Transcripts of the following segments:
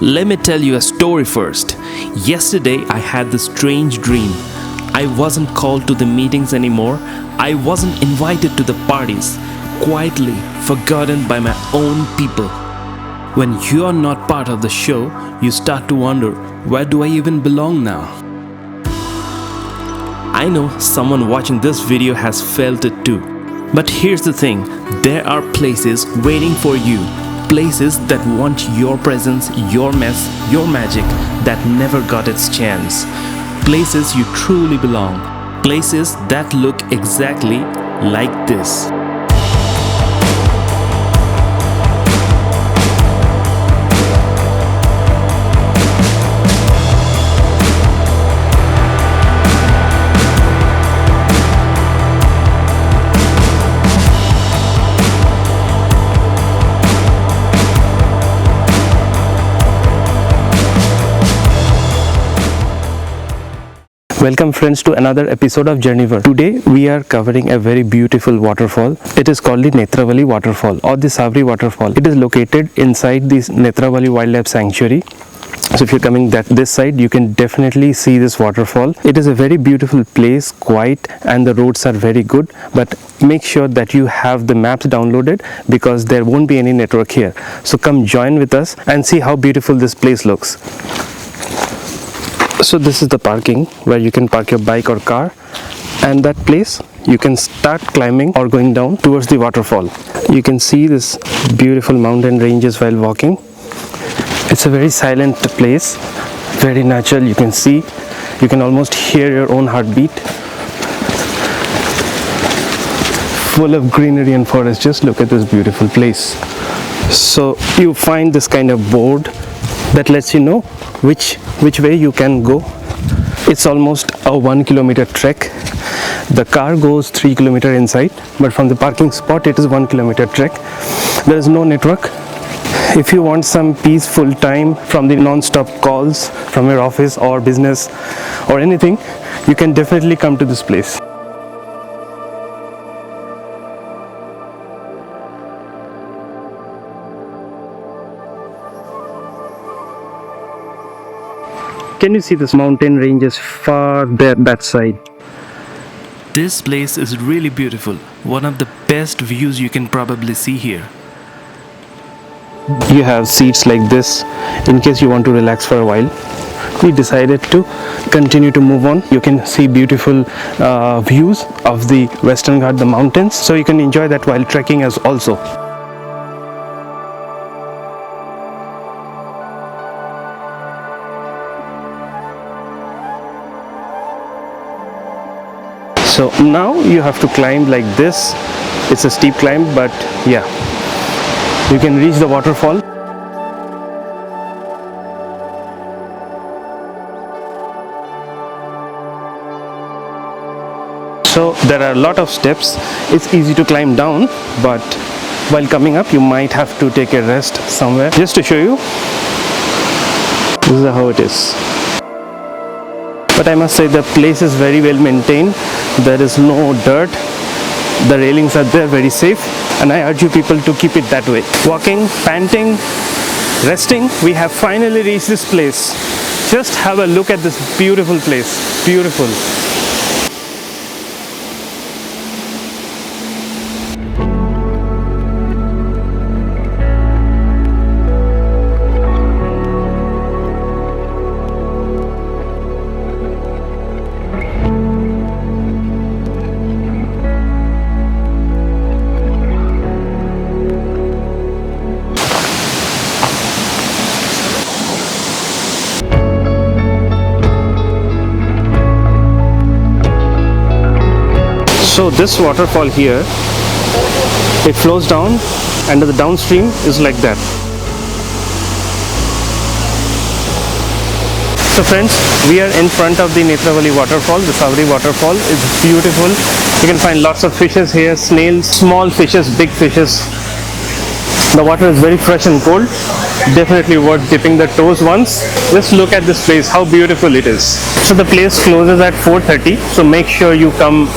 Let me tell you a story first. Yesterday I had this strange dream. I wasn't called to the meetings anymore. I wasn't invited to the parties. Quietly forgotten by my own people. When you're not part of the show, you start to wonder, where do I even belong now? I know someone watching this video has felt it too. But here's the thing, there are places waiting for you. Places that want your presence, your mess, your magic that never got its chance. Places you truly belong. Places that look exactly like this. Welcome friends to another episode of Journey World. Today we are covering a very beautiful waterfall. It is called the Netravali Waterfall or the Savri Waterfall. It is located inside this Netravali Wildlife Sanctuary. So if you're coming this side, you can definitely see this waterfall. It is a very beautiful place, quiet, and the roads are very good. But make sure that you have the maps downloaded because there won't be any network here. So come join with us and see how beautiful this place looks. So this is the parking where you can park your bike or car, and that place you can start climbing or going down towards the waterfall. You can see this beautiful mountain ranges while walking. It's a very silent place, very natural. You can almost hear your own heartbeat. Full of greenery and forest. Just look at this beautiful place. So you find this kind of board that lets you know which way you can go. It's almost a 1 kilometer trek. The car goes 3 kilometers inside, but from the parking spot it is 1 kilometer trek. There is no network. If you want some peaceful time from the non-stop calls from your office or business or anything, you can definitely come to this place. Can you see this mountain ranges far there that side? This place is really beautiful. One of the best views you can probably see here. You have seats like this in case you want to relax for a while. We decided to continue to move on. You can see beautiful views of the Western Ghats, the mountains, so you can enjoy that while trekking as also. So now you have to climb like this. It's a steep climb, but yeah, you can reach the waterfall. So there are a lot of steps. It's easy to climb down, but while coming up you might have to take a rest somewhere. Just to show you, this is how it is. But I must say the place is very well maintained. There is no dirt. The railings are there, very safe, and I urge you people to keep it that way. Walking, panting, resting, we have finally reached this place. Just have a look at this beautiful place. Beautiful. So this waterfall here, it flows down, and the downstream is like that. So friends, we are in front of the Netravali Waterfall, the Savri Waterfall. It's beautiful. You can find lots of fishes here, snails, small fishes, big fishes. The water is very fresh and cold. Definitely worth dipping the toes once. Just look at this place, how beautiful it is. So the place closes at 4:30, so make sure you come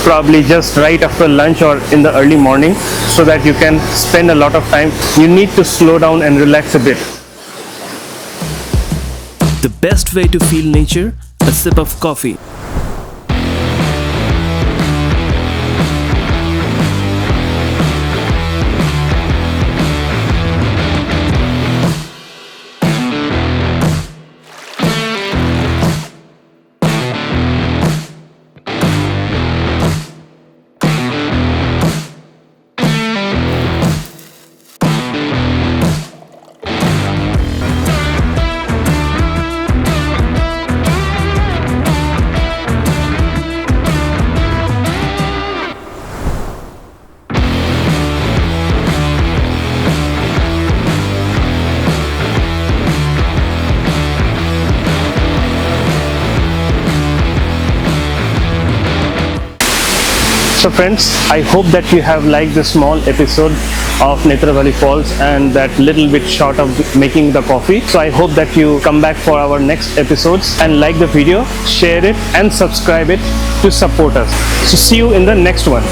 probably just right after lunch or in the early morning so that you can spend a lot of time. You need to slow down and relax a bit. The best way to feel nature, a sip of coffee. So friends, I hope that you have liked this small episode of Netravali Falls and that little bit short of making the coffee. So I hope that you come back for our next episodes and like the video, share it and subscribe it to support us. So see you in the next one.